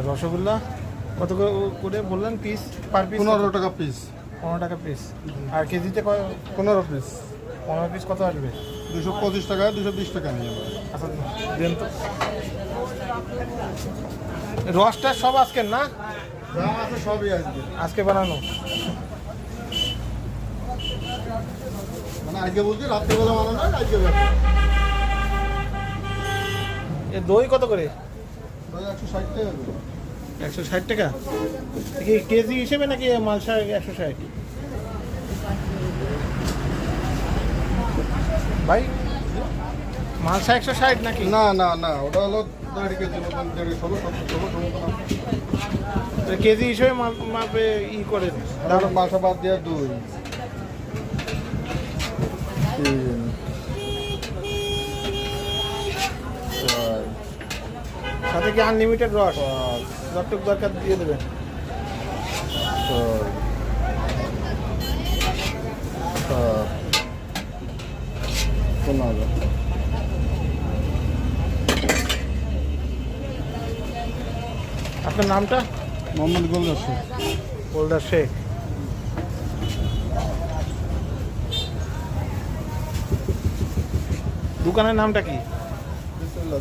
রসগোল্লা কত করে বললেন পিস? পার পিস 15 টাকা পিস। 15 টাকা পিস। আর কেজিতে 15 পিস। 15 পিস কত আসবে? 225 টাকা, 220 টাকা নিয়ে যাবে। আচ্ছা দেন তো। রসটা সব আজকের না? যা আছে সবই আজকে। আজকে বানানো? মানে আজকে বলছি রাত্রিবেলা বানানো নয়, আজকে ব্যাপার। এ দই কত করে? 160 টাকা করে। 160 টাকা কি কেজি হিসেবে নাকি মালসা 160? ভাই মালসা 160 নাকি? না না না, ওটা হলো 1.5 কেজি মতন, 150 কেজি হিসেবে মাপে ই করে তাহলে মাথা বাদ দেওয়া দই। সাথে কি আনলিমিটেড রস? যতটুকু দরকার দিয়ে দেবেন। আপনার নামটা? মোহাম্মদ গোলদার শেখ। গোলদার শেখ। দোকানের নামটা কি? বিসমিল্লাহ।